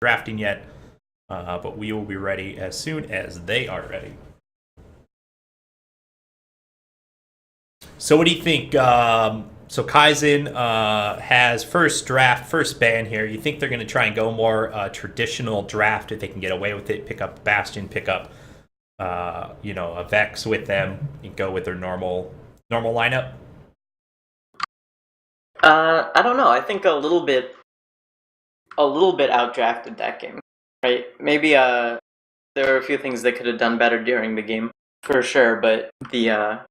drafting yet, but we will be ready as soon as they are ready. So what do you think? So Kaizen has first ban here. You think they're going to try and go more traditional draft if they can get away with it? Pick up Bastion, pick up a Vex with them, and go with their normal lineup. I don't know. I think a little bit outdrafted that game, right? Maybe there are a few things they could have done better during the game, for sure. But the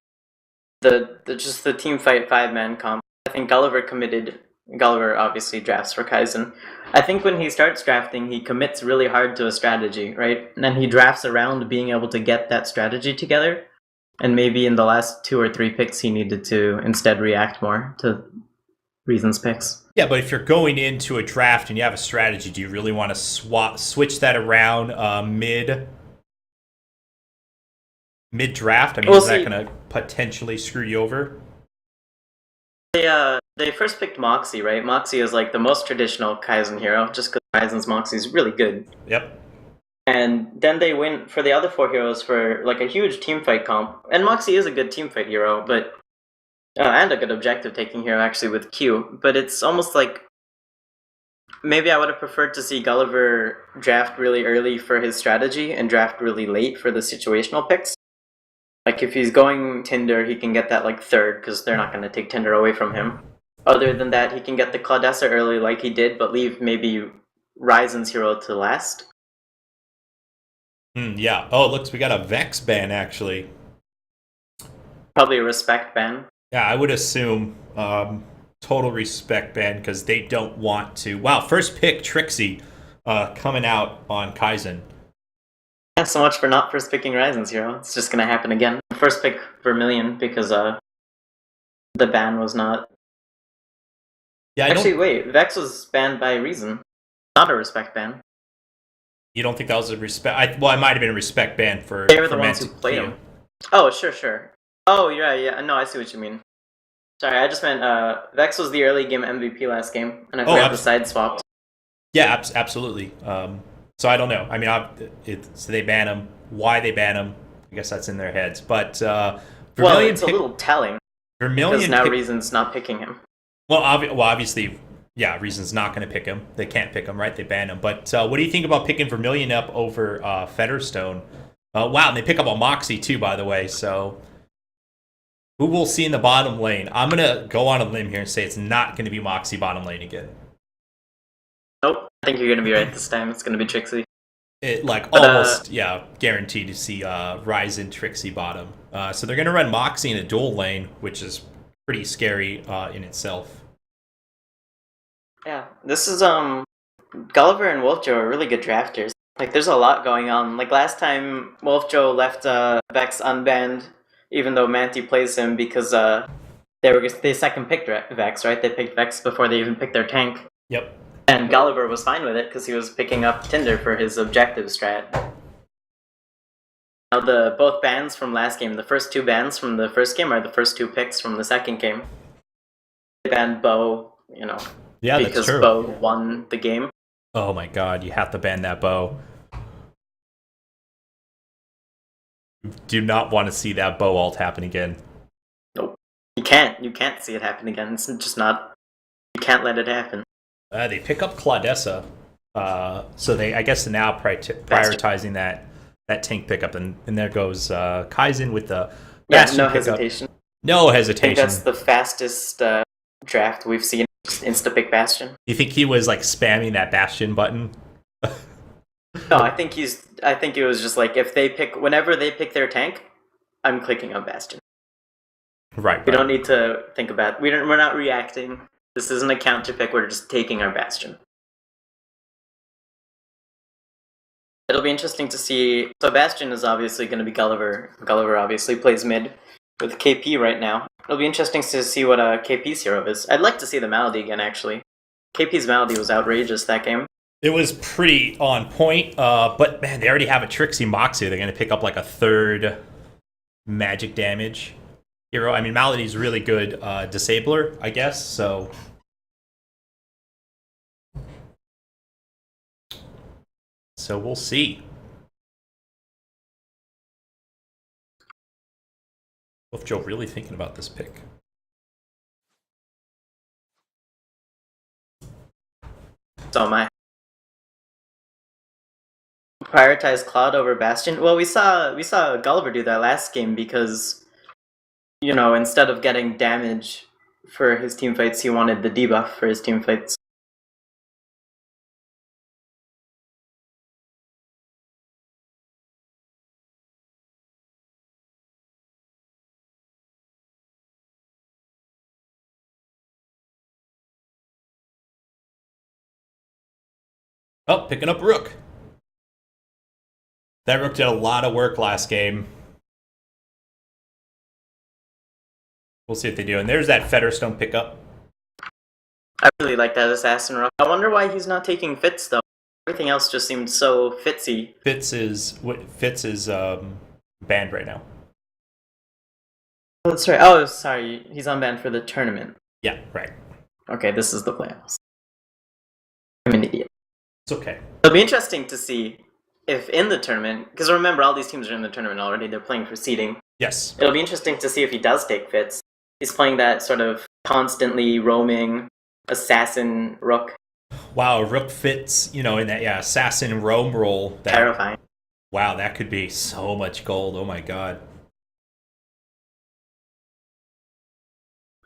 team fight 5-man comp, I think Gulliver obviously drafts for Kaizen. I think when he starts drafting, he commits really hard to a strategy, right? And then he drafts around being able to get that strategy together. And maybe in the last 2 or 3 picks, he needed to instead react more to Reason's picks. Yeah, but if you're going into a draft and you have a strategy, do you really want to switch that around mid draft? I mean, is that going to potentially screw you over? They first picked Moxie, right? Moxie is like the most traditional Kaizen hero, just because Kaizen's Moxie is really good. Yep. And then they went for the other 4 heroes for like a huge team fight comp. And Moxie is a good team fight hero, but and a good objective taking hero actually with Q. But it's almost like maybe I would have preferred to see Gulliver draft really early for his strategy and draft really late for the situational picks. Like if he's going Tinder, he can get that like 3rd because they're not going to take Tinder away from him. Other than that, he can get the Claudessa early like he did, but leave maybe Ryzen's hero to last. Yeah. Oh, looks, we got a Vex ban actually. Probably a respect ban. Yeah, I would assume total respect ban because they don't want to. Wow, first pick Trixie coming out on Kaizen. Yeah, so much for not first picking Ryzen's hero. It's just going to happen again. First pick Vermilion because the ban was not... Yeah, wait, Vex was banned by Reason. Not a respect ban. You don't think that was a respect... it might have been a respect ban for... They were the ones who played him. Oh, sure. Oh, yeah. No, I see what you mean. Sorry, I just meant Vex was the early game MVP last game, and I forgot the side swapped. Yeah, absolutely. So I don't know. I mean, so they ban him. Why they ban him? I guess that's in their heads. But Vermilion it's a little telling. Vermilion because now Reason's not picking him. Well, obviously, yeah, Reason's not going to pick him. They can't pick him, right? They ban him. But what do you think about picking Vermilion up over Featherstone? Wow, and they pick up a Moxie too, by the way. So who we'll see in the bottom lane? I'm going to go on a limb here and say it's not going to be Moxie bottom lane again. Nope. I think you're going to be right this time. It's going to be Trixie. Almost guaranteed to see Ryzen Trixie bottom. So they're going to run Moxie in a dual lane, which is pretty scary in itself. Yeah, this is Gulliver and Wolfjo are really good drafters. Like, there's a lot going on. Like last time, Wolfjo left Vex unbanned, even though Manti plays him because they second picked Vex, right? They picked Vex before they even picked their tank. Yep. And Gulliver was fine with it because he was picking up Tinder for his objective strat. Now both bans from last game, the first 2 bans from the first game are the first 2 picks from the second game. They banned Bo, yeah, because Bo won the game. Oh my god, you have to ban that Bo. Do not want to see that Bo ult happen again. Nope. You can't see it happen again. It's just not... You can't let it happen. They pick up Claudessa, so I guess they're now prioritizing that tank pickup, and there goes Kaizen with the no hesitation. No hesitation. I think that's the fastest draft we've seen. Just insta-pick Bastion. You think he was like spamming that Bastion button? No, I think it was just like whenever they pick their tank, I'm clicking on Bastion. Right. We don't need to think about. We're not reacting. This isn't a counter pick, we're just taking our Bastion. It'll be interesting to see. So Bastion is obviously going to be Gulliver. Gulliver obviously plays mid with KP right now. It'll be interesting to see what KP's hero is. I'd like to see the Malady again, actually. KP's Malady was outrageous that game. It was pretty on point, but man, they already have a Trixie Moxie. They're going to pick up like a 3rd magic damage hero. I mean, Malady's really good disabler, I guess, so... So we'll see. If Joe really thinking about this pick. So am I. Prioritize Cloud over Bastion. Well, we saw Gulliver do that last game because, instead of getting damage for his team fights, he wanted the debuff for his team fights. Oh, picking up Rook. That Rook did a lot of work last game. We'll see if they do. And there's that Featherstone pickup. I really like that Assassin Rook. I wonder why he's not taking Fitz, though. Everything else just seemed so Fitzy. Fitz is banned right now. Oh, that's right. Oh, sorry. He's unbanned for the tournament. Yeah, right. Okay, this is the playoffs. I'm an idiot. It's okay. It'll be interesting to see if in the tournament, because remember, all these teams are in the tournament already. They're playing for seeding. Yes. It'll be interesting to see if he does take Fitz. He's playing that sort of constantly roaming assassin Rook. Wow, Rook fits, in that assassin roam role. Terrifying. Wow, that could be so much gold. Oh my god.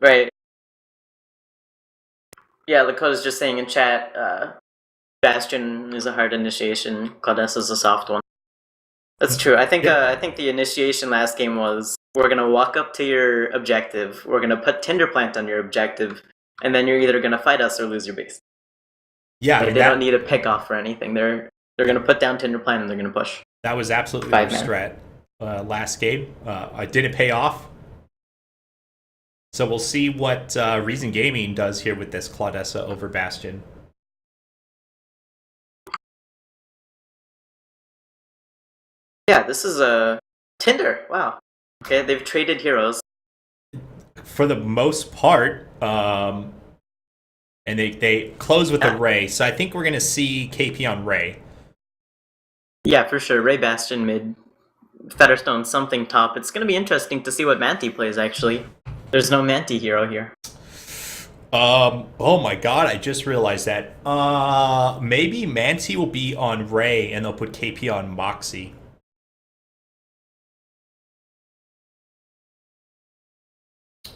Right. Yeah, Lakota's just saying in chat, Bastion is a hard initiation, Claudessa is a soft one. That's true. I think the initiation last game was, we're going to walk up to your objective, we're going to put Tinder Plant on your objective, and then you're either going to fight us or lose your base. Yeah, they don't need a pick off or anything. They're going to put down Tinder Plant and they're going to push. That was absolutely their strat last game. I didn't pay off. So we'll see what Reason Gaming does here with this Claudessa over Bastion. Yeah, this is a Tinder. Wow. Okay, they've traded heroes. For the most part, and they close with a Ray. So I think we're going to see KP on Ray. Yeah, for sure. Ray Bastion mid, Featherstone something top. It's going to be interesting to see what Manti plays, actually. There's no Manti hero here. Oh my god, I just realized that. Maybe Manti will be on Ray and they'll put KP on Moxie.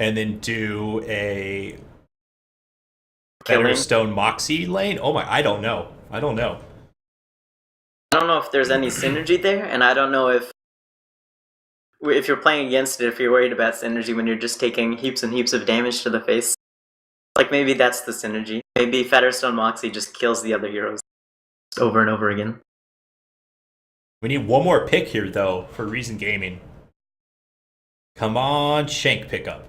And then do a Featherstone Moxie lane? Oh my, I don't know. I don't know if there's any synergy there, and I don't know if you're playing against it, if you're worried about synergy when you're just taking heaps and heaps of damage to the face. Like, maybe that's the synergy. Maybe Featherstone Moxie just kills the other heroes over and over again. We need one more pick here, though, for Reason Gaming. Come on, Shank pickup.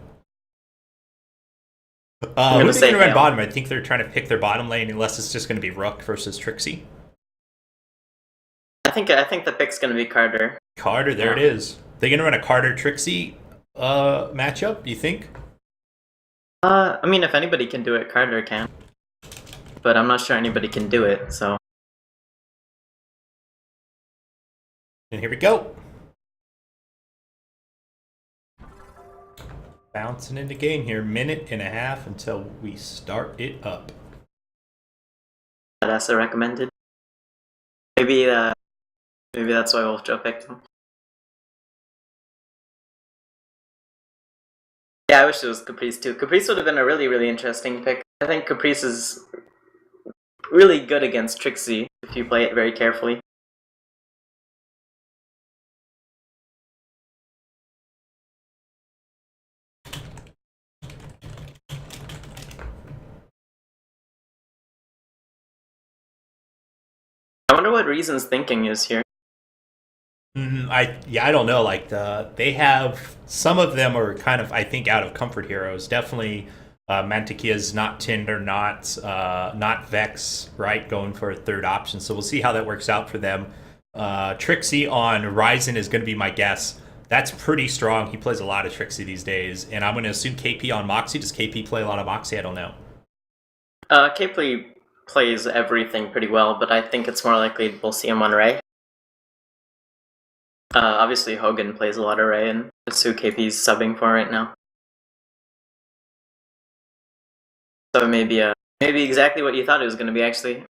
Who are they going to run bottom? I think they're trying to pick their bottom lane, unless it's just going to be Rook versus Trixie. I think the pick's going to be Carter. Carter, there it is. They're going to run a Carter-Trixie matchup, you think? I mean, if anybody can do it, Carter can. But I'm not sure anybody can do it, so... And here we go. Bouncing into game here, minute and a half until we start it up. That's a recommended. Maybe that's why Wolfjaw picked him. Yeah, I wish it was Caprice too. Caprice would have been a really, really interesting pick. I think Caprice is really good against Trixie if you play it very carefully. I wonder what Reason's thinking is here. I don't know. Like they have some of them are kind of, I think, out of comfort heroes. Definitely, Mantequia's not Tinder, not Vex, right? Going for a third option. So we'll see how that works out for them. Trixie on Ryzen is going to be my guess. That's pretty strong. He plays a lot of Trixie these days, and I'm going to assume KP on Moxie. Does KP play a lot of Moxie? I don't know. KP plays everything pretty well, but I think it's more likely we'll see him on Ray. Obviously, Hogan plays a lot of Ray, and that's who KP's subbing for right now. So maybe exactly what you thought it was going to be, actually.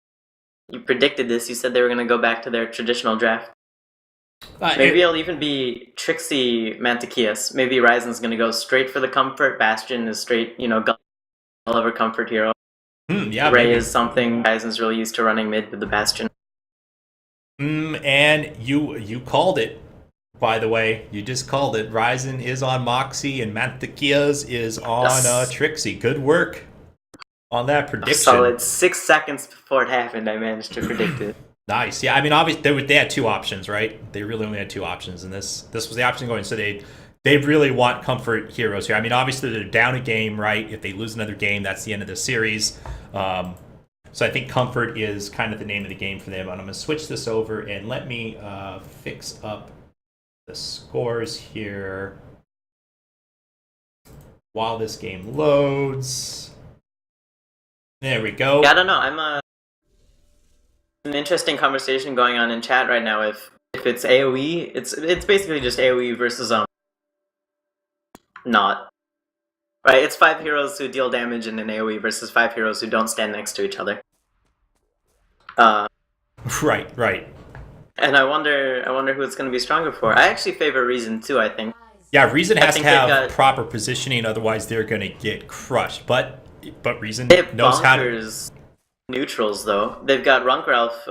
You predicted this. You said they were going to go back to their traditional draft. Maybe it'll even be Trixie Mantikias. Maybe Ryzen's going to go straight for the comfort. Bastion is straight, Gulliver comfort hero. Yeah, Ray maybe. is something Ryzen's really used to running mid with the Bastion. And you called it, by the way. You just called it. Ryzen is on Moxie and Mantikias is on Trixie. Good work on that prediction. Solid 6 seconds before it happened, I managed to predict it. Nice. Yeah, I mean, obviously they had two options, right? They really only had two options, and this was the option going. So they really want comfort heroes here. I mean, obviously they're down a game, right? If they lose another game, that's the end of the series. So I think comfort is kind of the name of the game for them. And I'm going to switch this over and let me fix up the scores here while this game loads. There we go. Yeah, I don't know. I'm an interesting conversation going on in chat right now. If it's AoE, it's basically just AoE versus not. Right, it's 5 heroes who deal damage in an AoE versus 5 heroes who don't stand next to each other. Right. And I wonder who it's going to be stronger for. I actually favor Reason too, I think. Yeah, Reason has to have proper positioning, otherwise they're going to get crushed. But Reason knows how to... neutrals, though. They've got Runkralf,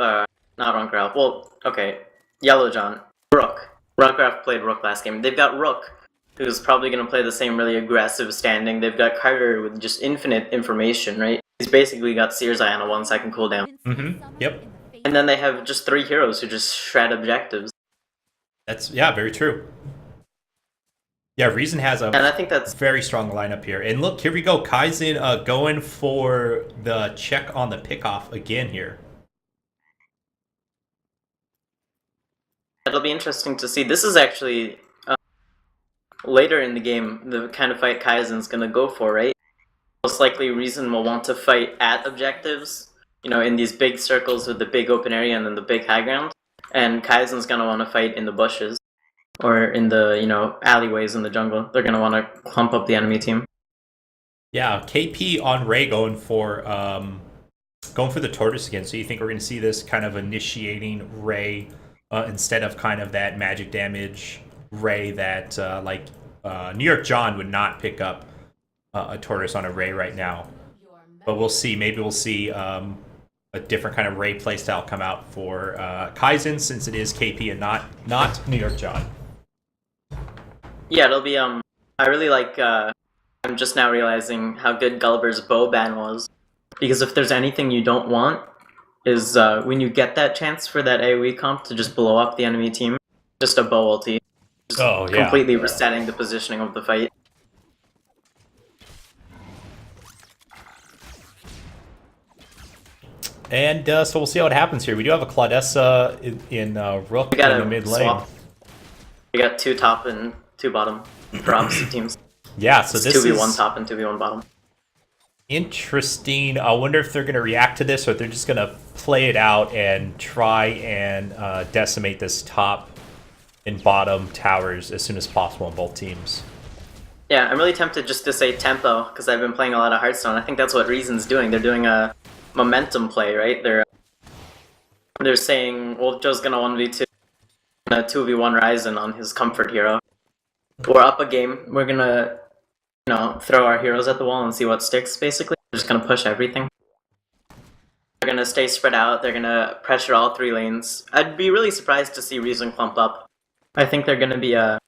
not Runkralf, well, okay, Yellow John, Rook. Runkralf played Rook last game. They've got Rook, who's probably going to play the same really aggressive standing. They've got Carter with just infinite information, right? He's basically got Seer's Eye on a 1 second cooldown. Yep. And then they have just 3 heroes who just shred objectives. That's, yeah, very true. Yeah, Reason has a and I think that's very strong lineup here. And look, here we go. Kaizen going for the check on the pickoff again here. It'll be interesting to see. This is actually later in the game, the kind of fight Kaizen's going to go for, right? Most likely Reason will want to fight at objectives, in these big circles with the big open area and then the big high ground. And Kaizen's going to want to fight in the bushes. Or in the, alleyways in the jungle. They're going to want to clump up the enemy team. Yeah, KP on Ray going for the Tortoise again. So you think we're going to see this kind of initiating Ray instead of kind of that magic damage Ray that New York John would not pick up a Tortoise on a Ray right now. But we'll see. Maybe we'll see a different kind of Ray playstyle come out for Kaizen, since it is KP and not New York John. Yeah, it'll be, I really like, I'm just now realizing how good Gulliver's bow ban was. Because if there's anything you don't want, is when you get that chance for that AoE comp to just blow up the enemy team, just a bow ulti. Just completely resetting the positioning of the fight. And so we'll see how it happens here. We do have a Claudessa in Rook in the mid lane. We got 2 top and 2 bottom for opposite teams. Yeah, so this 2v1 is top and 2v1 bottom. Interesting. I wonder if they're going to react to this, or if they're just going to play it out and try and decimate this top and bottom towers as soon as possible on both teams. Yeah, I'm really tempted just to say tempo, because I've been playing a lot of Hearthstone. I think that's what Reason's doing. They're doing a momentum play, right? They're saying, well, Joe's going to 1v2 a 2v1 Ryzen on his comfort hero. We're up a game. We're going to, throw our heroes at the wall and see what sticks, basically. We're just going to push everything. They're going to stay spread out. They're going to pressure all 3 lanes. I'd be really surprised to see Reason clump up. I think they're going to be I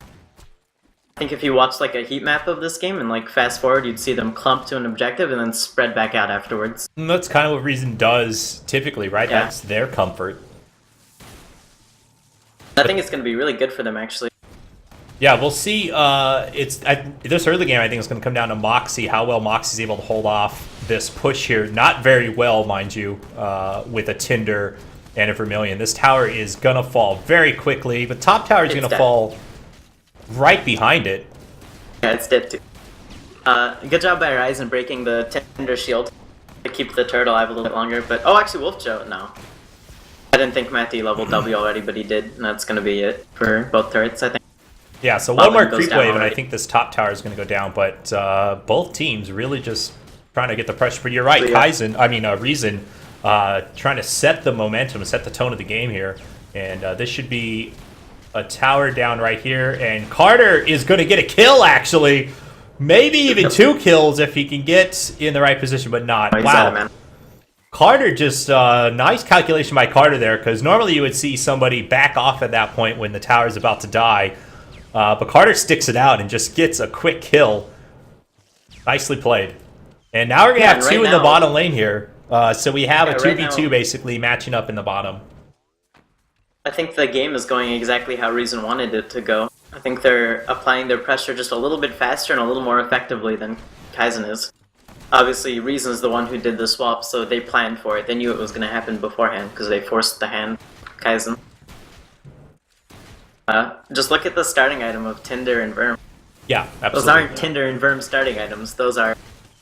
think if you watch a heat map of this game and fast forward, you'd see them clump to an objective and then spread back out afterwards. And that's kind of what Reason does typically, right? Yeah. That's their comfort. I think it's going to be really good for them, actually. Yeah, we'll see. This early game, I think, is going to come down to Moxie, how well Moxie's able to hold off this push here. Not very well, mind you, with a Tinder and a Vermilion. This tower is going to fall very quickly, but top tower is going to fall right behind it. Yeah, it's dead too. Good job by Ryzen breaking the Tinder shield. to keep the turtle alive a little bit longer. But oh, actually, Wolf Joe, no. I didn't think Matty leveled W already, but he did, and that's going to be it for both turrets, I think. Yeah, so one more goes creep down wave, and I already. think this top tower is going to go down. But both teams really just trying to get the pressure. But you're right, Yeah. Reason, trying to set the momentum, set the tone of the game here. And this should be a tower down right here. And Carter is going to get a kill, actually. Maybe even 2 kills if he can get in the right position, but not. Oh, he's out of Wow. mana. Carter just, nice calculation by Carter there, because normally you would see somebody back off at that point when the tower is about to die. But Carter sticks it out and just gets a quick kill. Nicely played. And now we're going to have and 2 right in the now- bottom lane here. So we have a Yeah, 2v2 right now- basically matching up in the bottom. I think the game is going exactly how Reason wanted it to go. I think they're applying their pressure just a little bit faster and a little more effectively than Kaizen is. Obviously, Reason's the one who did the swap, so they planned for it. They knew it was going to happen beforehand because they forced the hand, Kaizen. Just look at the starting item of Tinder and Verm. Yeah, Those absolutely. aren't Tinder and Verm starting items. Those are,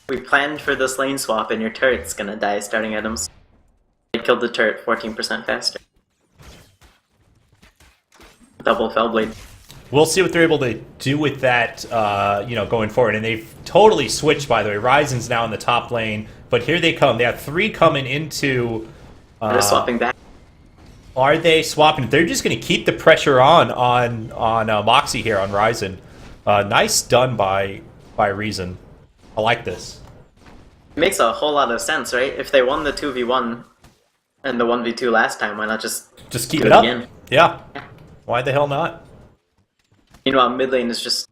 we planned for this lane swap and your turret's going to die starting items. They killed the turret 14% faster. Double Fellblade. We'll see what they're able to do with that, going forward. And they've totally switched, by the way. Ryzen's now in the top lane, but here they come. They have 3 coming into. They're swapping back. Are they swapping? They're just going to keep the pressure on Moxie here on Ryzen. Nice done by Reason. I like this. It makes a whole lot of sense, right? If they won the 2v1 and the 1v2 last time, why not just Just keep do it up. again? Yeah. Why the hell not? Meanwhile, mid lane is just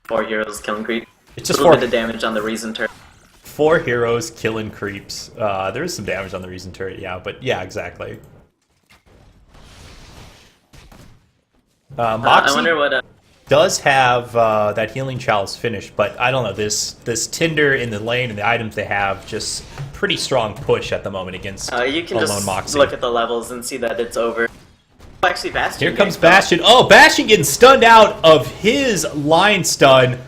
4 heroes killing creep. It's A just little 4, bit of damage on the Reason turret. 4 heroes killing creeps. There is some damage on the Reason turret, yeah, but yeah, exactly. I Moxie wonder what... does have that healing chalice finished, but I don't know, this Tinder in the lane and the items they have, just pretty strong push at the moment against you can Alone just Moxie. look at the levels and see that it's over. Oh, actually, Bastion. Here comes ganked Bastion. Oh, Bastion getting stunned out of his line stun.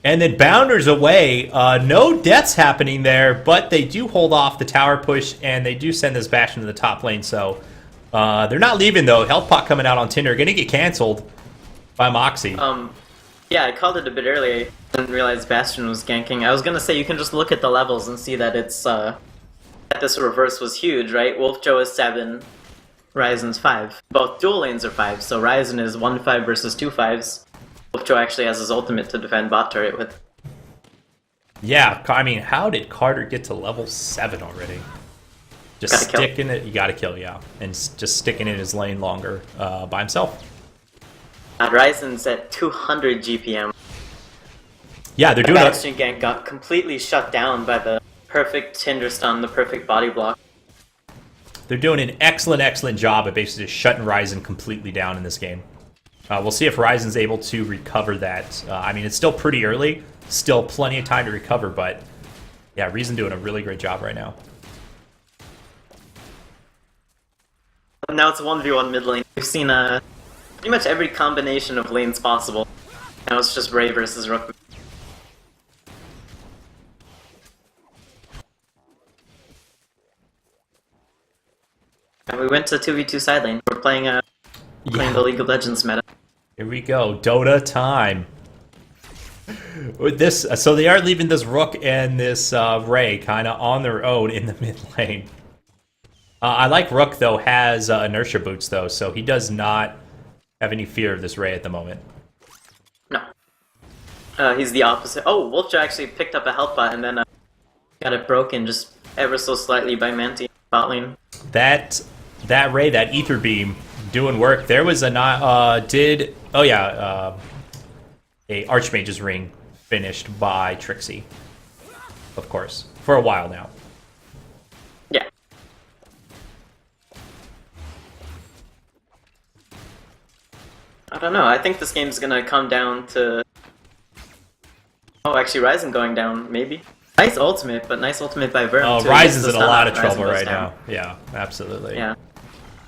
And then Bounder's away. No deaths happening there, but they do hold off the tower push, and they do send this Bastion to the top lane. So they're not leaving, though. Health pot coming out on Tinder. Going to get canceled by Moxie. Yeah, I called it a bit earlier. I didn't realize Bastion was ganking. I was gonna say you can just look at the levels and see that it's that this reverse was huge, right? Wolf Joe is 7, Ryzen's 5. Both dual lanes are 5, so Ryzen is 1-5 versus 2-5s. Wolf Joe actually has his ultimate to defend bot turret with. Yeah, I mean, how did Carter get to level 7 already? Just Gotta kill. sticking it. You got to kill, yeah. And just sticking in his lane longer by himself. Ryzen's at 200 GPM. Yeah, they're The doing it. Bastion gank got completely shut down by the perfect Tinder stun, the perfect body block. They're doing an excellent, excellent job at basically just shutting Ryzen completely down in this game. We'll see if Ryzen's able to recover that. I mean, it's still pretty early. Still plenty of time to recover, but yeah, Reason doing a really great job right now. Now it's 1v1 mid lane. We've seen pretty much every combination of lanes possible. Now it's just Ray versus Rook. And we went to 2v2 side lane. We're playing playing the League of Legends meta. Here we go, Dota time. With this, so they are leaving this Rook and this Ray kind of on their own in the mid lane. I like Rook though, has inertia boots though, so he does not have any fear of this Ray at the moment. No. He's the opposite. Oh, Wolfja actually picked up a health bot and then got it broken just ever so slightly by Manti bot lane. That Ray, that Ether Beam, doing work. There was a a Archmage's Ring finished by Trixie, of course, for a while now. Yeah. I don't know. I think this game's gonna come down to... Oh, actually, Ryzen going down, maybe. Nice ultimate, but nice ultimate by Verm. Oh, too. Ryzen's Gets the in a stun lot off, of Ryzen trouble goes right down. now. Yeah, absolutely. Yeah.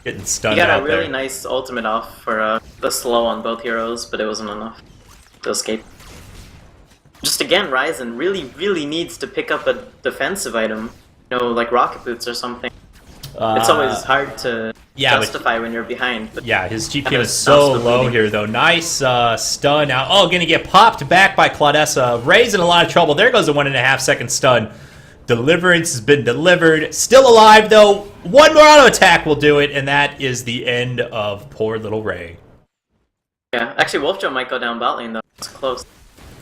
Getting He stunned got out a really there. nice ultimate off for the slow on both heroes, but it wasn't enough to escape. Just again, Ryzen really, really needs to pick up a defensive item like rocket boots or something. It's always hard to justify when you're behind. But yeah, his GPM is so low here, though. Nice stun out. Oh, going to get popped back by Claudessa. Ray's in a lot of trouble. There goes a 1.5 second stun. Deliverance has been delivered. Still alive, though. One more auto attack will do it, and that is the end of poor little Ray. Yeah, actually, Wolfjo might go down bot lane, though. It's close.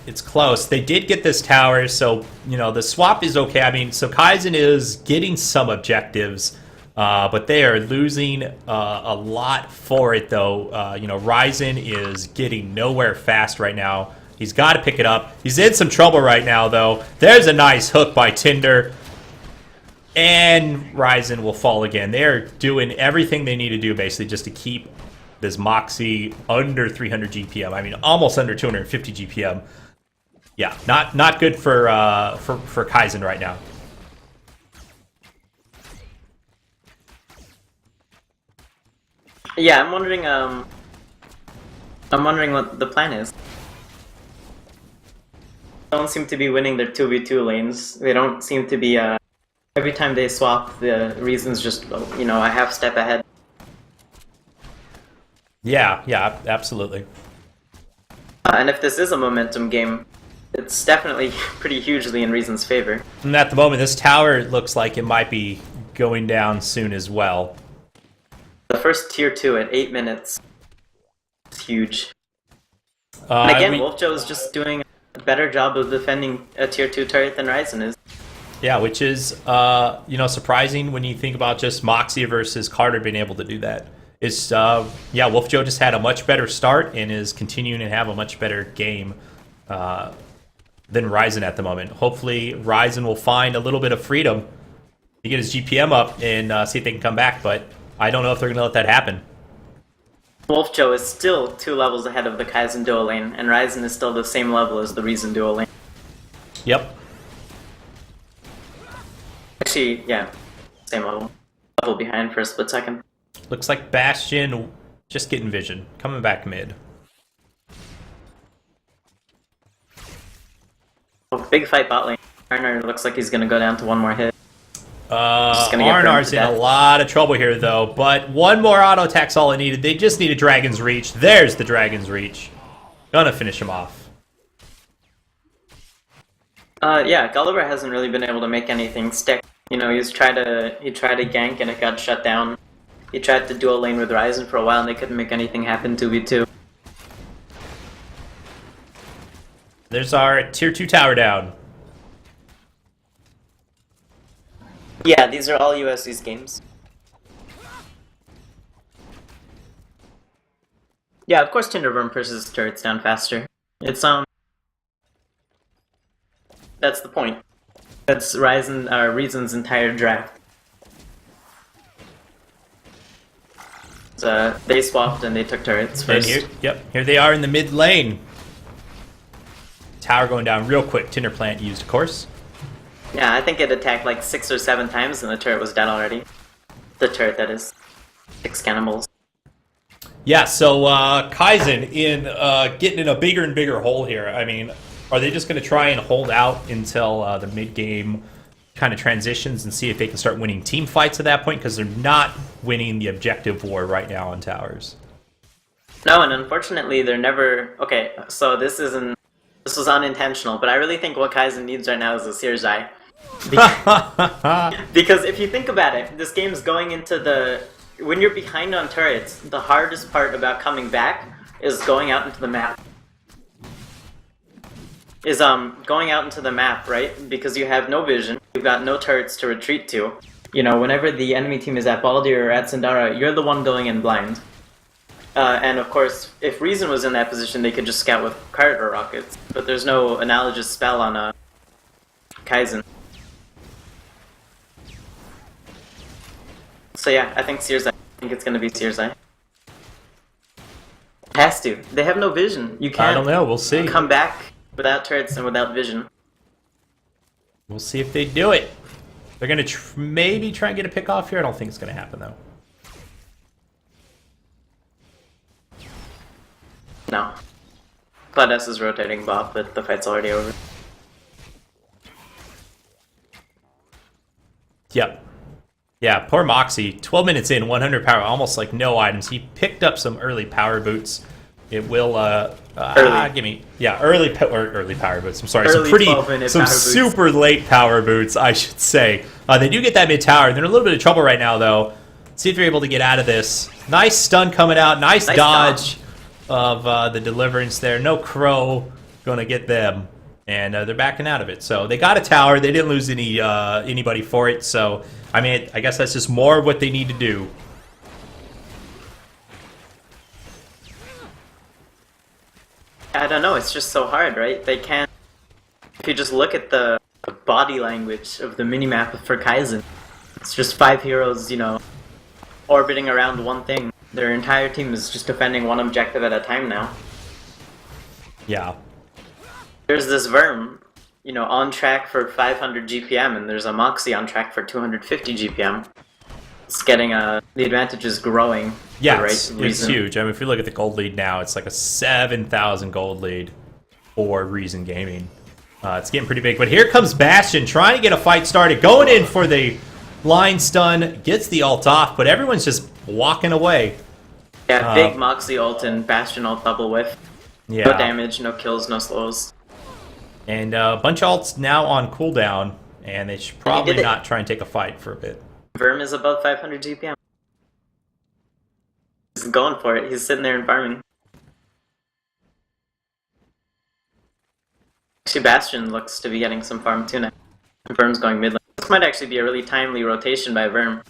It's close. They did get this tower, so, the swap is okay. I mean, so Kaizen is getting some objectives, but they are losing a lot for it, though. Ryzen is getting nowhere fast right now. He's got to pick it up. He's in some trouble right now, though. There's a nice hook by Tinder. And Ryzen will fall again. They're doing everything they need to do, basically, just to keep this Moxie under 300 GPM. I mean, almost under 250 GPM. Yeah, not good for Kaizen right now. Yeah, I'm wondering what the plan is. They don't seem to be winning their 2v2 lanes. They don't seem to be, every time they swap, the reason's just, a half step ahead. Yeah, absolutely. And if this is a momentum game, it's definitely pretty hugely in Reason's favor. And at the moment, this tower looks like it might be going down soon as well. The first tier 2 at 8 minutes is huge. And again, Wolfjo is just doing a better job of defending a tier 2 turret than Ryzen is. Yeah, which is, surprising when you think about just Moxie versus Carter being able to do that. It's, Wolfjo just had a much better start and is continuing to have a much better game than Ryzen at the moment. Hopefully, Ryzen will find a little bit of freedom to get his GPM up and see if they can come back, but I don't know if they're going to let that happen. Wolfjo is still 2 levels ahead of the Kaizen duo lane, and Ryzen is still the same level as the Reason duo lane. Yep. Actually, yeah, same level. Level behind for a split second. Looks like Bastion just getting vision. Coming back mid. Oh, big fight bot lane. Arnar looks like he's going to go down to one more hit. Arnar's in a lot of trouble here, though. But one more auto attack's all it needed. They just need a Dragon's Reach. There's the Dragon's Reach. Gonna finish him off. Yeah, Gulliver hasn't really been able to make anything stick. He tried to gank and it got shut down. He tried to dual lane with Ryzen for a while and they couldn't make anything happen 2v2. There's our tier 2 tower down. Yeah, these are all USC's games. Yeah, of course Tinderworm pushes turrets down faster. It's that's the point. That's Reason's entire draft. They swapped and they took turrets first. Here they are in the mid lane. Tower going down real quick. Tinder plant used, of course. Yeah, I think it attacked like 6 or 7 times and the turret was dead already. The turret, that is. 6 cannibals. Yeah, so Kaizen getting in a bigger and bigger hole here. I mean, are they just going to try and hold out until the mid-game kind of transitions and see if they can start winning team fights at that point? Because they're not winning the objective war right now on towers. No, and unfortunately they're never... Okay, so this was unintentional, but I really think what Kaizen needs right now is a Searzai. Because if you think about it, this game's going into the... When you're behind on turrets, the hardest part about coming back is going out into the map. Going out into the map, right? Because you have no vision, you've got no turrets to retreat to. Whenever the enemy team is at Baldi or at Sindara, you're the one going in blind. And of course, if Reason was in that position, they could just scout with Carter rockets. But there's no analogous spell on Kaizen. So yeah, I think Searzai. I think it's gonna be Searzai. Has to. They have no vision. You can't. I don't know. We'll see. Come back without turrets and without vision. We'll see if they do it. They're gonna maybe try and get a pick off here. I don't think it's gonna happen though. No. Claudess is rotating bot, but the fight's already over. Yep. Yeah, poor Moxie. 12 minutes in, 100 power, almost like no items. He picked up some early power boots. It will, early power boots. I'm sorry, some super late power boots, I should say. They do get that mid tower. They're in a little bit of trouble right now, though. See if they're able to get out of this. Nice stun coming out. Nice dodge of the deliverance there. No crow going to get them. And they're backing out of it. So they got a tower. They didn't lose anybody for it. So, I mean, I guess that's just more of what they need to do. I don't know. It's just so hard, right? They can't... If you just look at the body language of the minimap for Kaizen, it's just 5 heroes, you know, orbiting around one thing. Their entire team is just defending one objective at a time now. Yeah. There's this Verm, you know, on track for 500 GPM, and there's a Moxie on track for 250 GPM. It's getting the advantage is growing. Yeah, it's huge. I mean, if you look at the gold lead now, it's like a 7,000 gold lead for Reason Gaming. It's getting pretty big. But here comes Bastion trying to get a fight started, going in for the line stun, gets the ult off, but everyone's just walking away. Yeah, big Moxie ult and Bastion ult double whiff. Yeah. No damage, no kills, no slows. And a bunch of ults now on cooldown, and they should probably not try and take a fight for a bit. Verm is above 500 GPM. He's going for it. He's sitting there and farming. Actually, Bastion looks to be getting some farm too now. Verm's going mid lane. This might actually be a really timely rotation by Verm.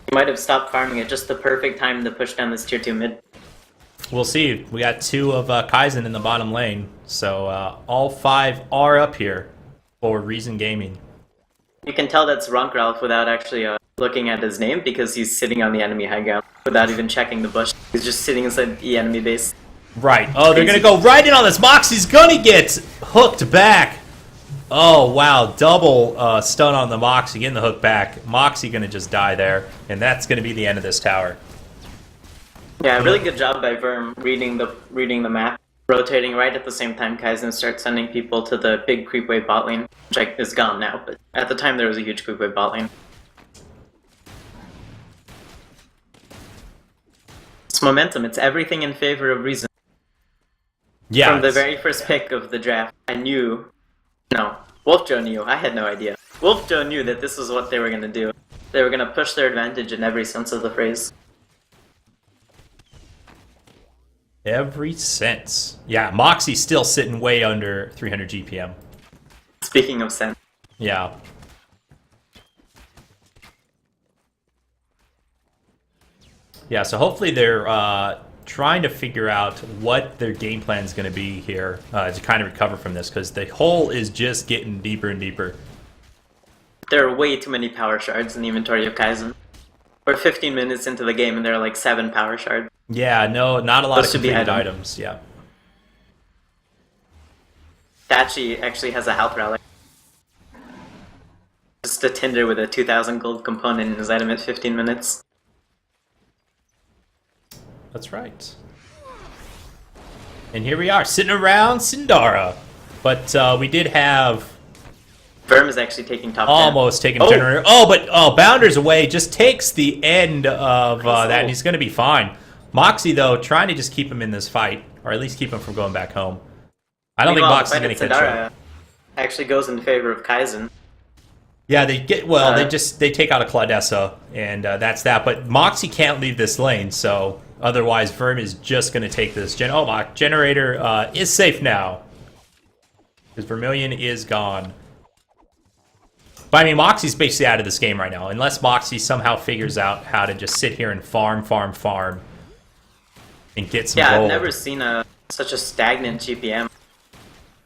He might have stopped farming at just the perfect time to push down this tier 2 mid. We'll see. We got 2 of Kaizen in the bottom lane, so all 5 are up here for Reason Gaming. You can tell that's Runkralf without actually looking at his name, because he's sitting on the enemy high ground without even checking the bush. He's just sitting inside the enemy base. Right. Oh, they're going to go right in on this. Moxie's going to get hooked back. Oh, wow. Double stun on the Moxie, getting the hook back. Moxie going to just die there, and that's going to be the end of this tower. Yeah, really good job by Verm reading the map, rotating right at the same time Kaizen starts sending people to the big creep wave bot lane, which is gone now, but at the time there was a huge creep wave bot lane. It's momentum. It's everything in favor of Reason. Yeah. From the very first pick of the draft, Wolf Joe knew. I had no idea. Wolf Joe knew that this was what they were going to do. They were going to push their advantage in every sense of the phrase. Every sense. Yeah, Moxie's still sitting way under 300 GPM. Speaking of sense. Yeah. Yeah, so hopefully they're trying to figure out what their game plan is going to be here to kind of recover from this, because the hole is just getting deeper and deeper. There are way too many power shards in the inventory of Kaizen. We're 15 minutes into the game and there are like 7 power shards. Yeah, no, not a lot of completed items. Yeah. Dachi actually has a health relic. Just a Tinder with a 2,000 gold component in his item at 15 minutes. That's right. And here we are, sitting around Sindara. But we did have... Verm is actually taking top 10. Almost taking a generator. But Bounder's away, just takes the end of that, and he's going to be fine. Moxie, though, trying to just keep him in this fight, or at least keep him from going back home. I don't think Moxie's going to catch him. Actually goes in favor of Kaizen. Yeah, they take out a Claudessa, and that's that. But Moxie can't leave this lane, so otherwise Verm is just going to take this. Generator is safe now, because Vermilion is gone. But I mean, Moxie's basically out of this game right now, unless Moxie somehow figures out how to just sit here and farm, and get some gold. Yeah, I've never seen such a stagnant GPM.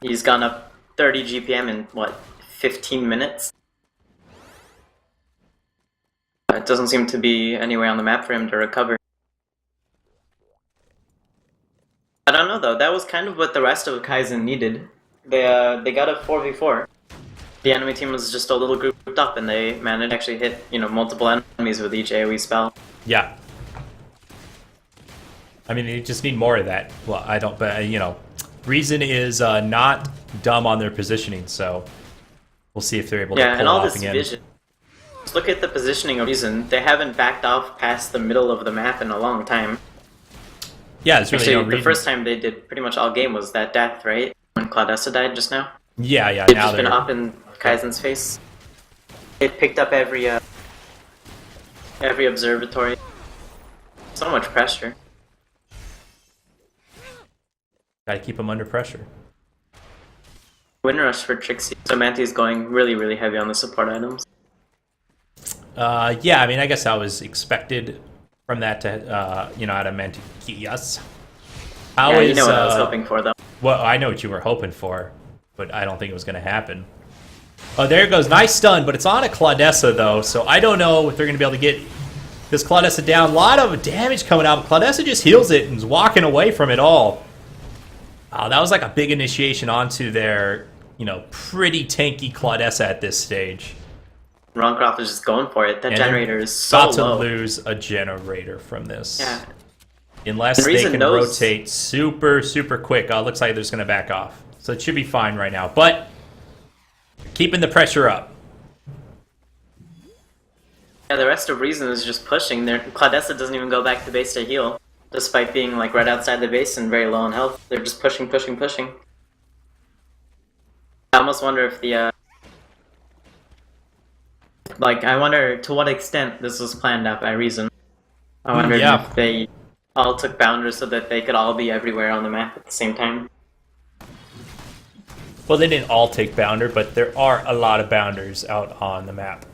He's gone up 30 GPM in, 15 minutes? It doesn't seem to be any way on the map for him to recover. I don't know, though. That was kind of what the rest of Kaizen needed. They got a 4v4. The enemy team was just a little grouped up, and they managed to actually hit, multiple enemies with each AoE spell. Yeah. I mean, they just need more of that. Well, I don't, but, Reason is not dumb on their positioning, so we'll see if they're able to pull and all off this again. vision. Just look at the positioning of Reason. They haven't backed off past the middle of the map in a long time. Yeah, it's really Actually, no the reason. first time they did pretty much all game was that death, right? When Claudessa died just now. Yeah, They've now just been they're... up in Kaizen's face. It picked up every observatory. So much pressure. Gotta keep them under pressure. Win rush for Trixie. So Manti's going really, really heavy on the support items. Yeah, I mean, I guess I was expected from that to, out of Mantiquillas. Yeah, you know what I was hoping for, though. Well, I know what you were hoping for, but I don't think it was going to happen. Oh, there it goes. Nice stun, but it's on a Claudessa, though, so I don't know if they're going to be able to get this Claudessa down. A lot of damage coming out, but Claudessa just heals it and is walking away from it all. That was like a big initiation onto their, pretty tanky Claudessa at this stage. Roncroft is just going for it. That And generator is so about to low. lose a generator from this. Yeah. Unless they Reason can knows- rotate super, super quick. Looks like they're just going to back off. So it should be fine right now. But keeping the pressure up. Yeah, the rest of Reason is just pushing. Claudessa doesn't even go back to base to heal, despite being like right outside the base and very low on health. They're just pushing, pushing, pushing. I almost wonder if the I wonder to what extent this was planned out by Reason. I wonder if they all took bounders so that they could all be everywhere on the map at the same time. Well, they didn't all take bounder, but there are a lot of bounders out on the map.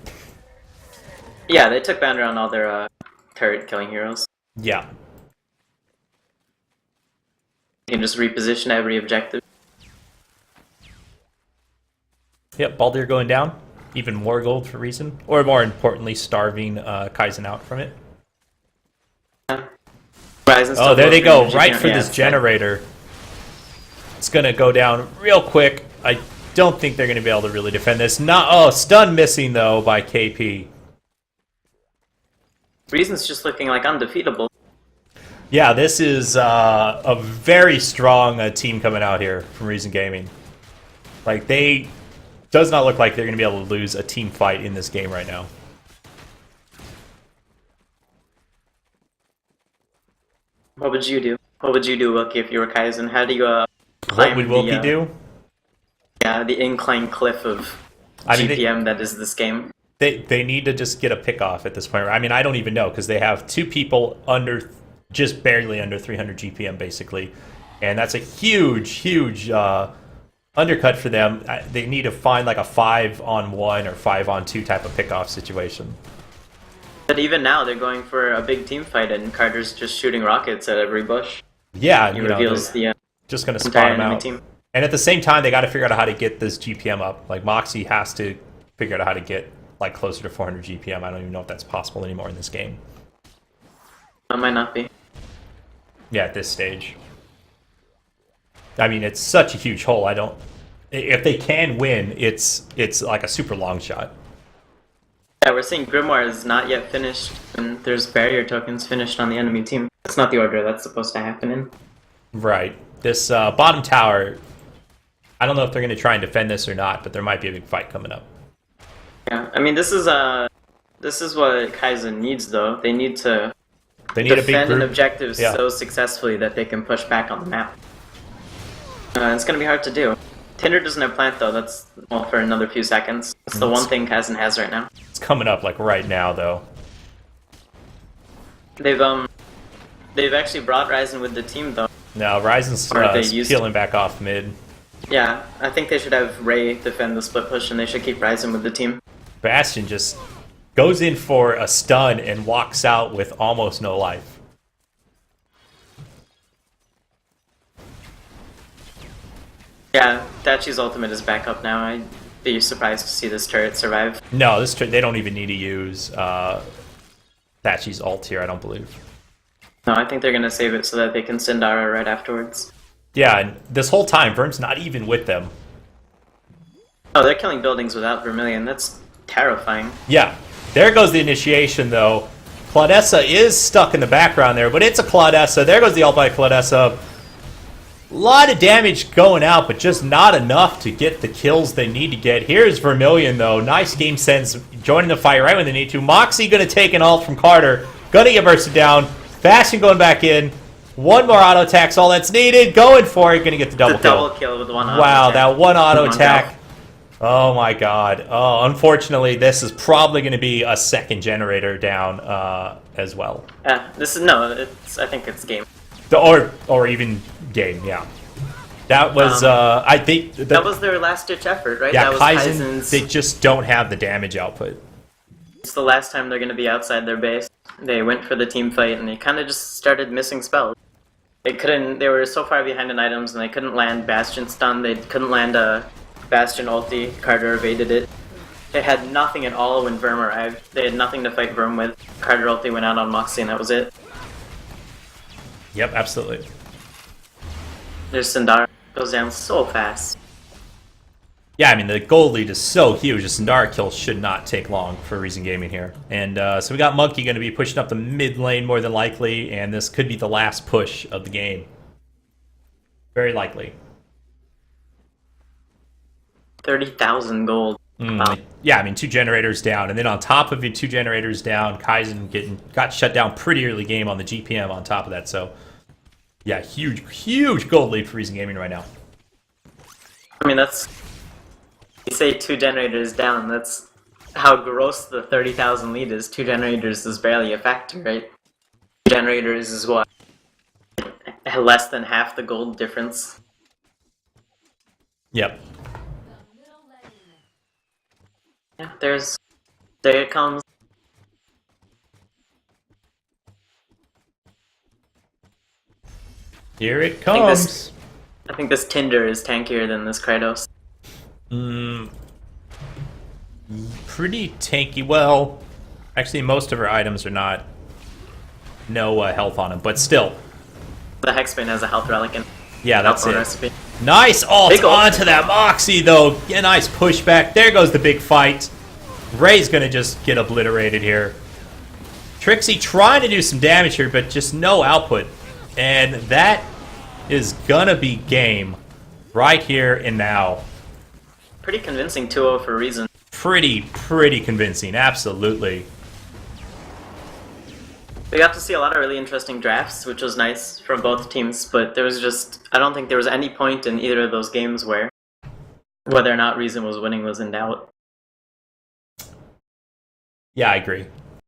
Yeah, they took bounder on all their turret killing heroes. Yeah. You can just reposition every objective. Yep, Baldur going down. Even more gold for Reason. Or more importantly, starving Kaizen out from it. Oh, there they go. Right for this generator. It's going to go down real quick. I don't think they're going to be able to really defend this. Stun missing, though, by KP. Reason's just looking like undefeatable. Yeah, this is a very strong team coming out here from Reason Gaming. Like, does not look like they're going to be able to lose a team fight in this game right now. What would you do? What would you do, Wilkie, if you were Kaizen? How do you What would Wilkie do? Yeah, the incline cliff of GPM that is this game. They need to just get a pick off at this point. I mean, I don't even know, because they have two people just barely under 300 GPM, basically. And that's a huge, huge undercut for them. They need to find like a 5-on-1 or 5-on-2 type of pick-off situation. But even now, they're going for a big team fight, and Carter's just shooting rockets at every bush. Yeah, he reveals the just going to spot him out. Team. And at the same time, they got to figure out how to get this GPM up. Like, Moxie has to figure out how to get like closer to 400 GPM. I don't even know if that's possible anymore in this game. That might not be. Yeah, at this stage. I mean, it's such a huge hole. If they can win, it's like a super long shot. Yeah, we're seeing Grimoire is not yet finished, and there's barrier tokens finished on the enemy team. That's not the order that's supposed to happen in. Right. This bottom tower, I don't know if they're going to try and defend this or not, but there might be a big fight coming up. Yeah, I mean, this is what Kaizen needs, though. They need to defend an objective so successfully that they can push back on the map. It's going to be hard to do. Tinder doesn't have plant, though. That's, for another few seconds. That's the one thing Kaizen has right now. It's coming up, like, right now, though. They've actually brought Ryzen with the team, though. No, Ryzen's peeling back off mid. Yeah, I think they should have Ray defend the split push, and they should keep Ryzen with the team. Bastion just goes in for a stun and walks out with almost no life. Yeah, Dachi's ultimate is back up now. I'd be surprised to see this turret survive. No, they don't even need to use Dachi's ult here, I don't believe. No, I think they're going to save it so that they can Sindara right afterwards. Yeah, and this whole time, Verm's not even with them. Oh, they're killing buildings without Vermilion. That's terrifying. Yeah, there goes the initiation, though. Claudessa is stuck in the background there, but it's a Claudessa. There goes the ult by Claudessa. A lot of damage going out, but just not enough to get the kills they need to get. Here's Vermilion, though. Nice game sense, joining the fight right when they need to. Moxie going to take an ult from Carter. Going to get bursted down. Bastion going back in. One more auto attack's all that's needed. Going for it. Going to get the double kill. Double kill with one auto wow, attack. that one auto attack. Oh my god. Oh, unfortunately, this is probably going to be a second generator down as well. This is no. I think it's game. Or even game. Yeah. That was I think that was their last ditch effort, right? Yeah, that was Kaizen. They just don't have the damage output. It's the last time they're going to be outside their base. They went for the team fight and they kind of just started missing spells. They were so far behind in items and they couldn't land Bastion stun, they couldn't land a Bastion ulti, Carter evaded it. They had nothing at all when Verm arrived. They had nothing to fight Verm with. Carter ulti went out on Moxie and that was it. Yep, absolutely. There's Sindar, goes down so fast. Yeah, I mean, the gold lead is so huge. A Sindara kill should not take long for Reason Gaming here. And so we got Monkey going to be pushing up the mid lane more than likely, and this could be the last push of the game. Very likely. 30,000 gold. Wow. Yeah, I mean, 2 generators down, and then on top of it, 2 generators down, Kaizen got shut down pretty early game on the GPM on top of that. So, yeah, huge gold lead for Reason Gaming right now. I mean, that's... You say 2 generators down, that's how gross the 30,000 lead is. 2 generators is barely a factor, right? 2 generators is what? Less than half the gold difference. Yep. Yeah, there it comes. Here it comes. I think this Tinder is tankier than this Kratos. Pretty tanky. Well, actually, most of her items are not no health on them, but still. The Hexbane has a health relic in. Yeah, that's it. Recipe. Nice ult onto that Moxie, though. Yeah, nice pushback. There goes the big fight. Ray's gonna just get obliterated here. Trixie trying to do some damage here, but just no output. And that is gonna be game right here and now. Pretty convincing 2-0 for Reason. Pretty convincing, absolutely. We got to see a lot of really interesting drafts, which was nice from both teams, but there was just... I don't think there was any point in either of those games where whether or not Reason was winning was in doubt. Yeah, I agree.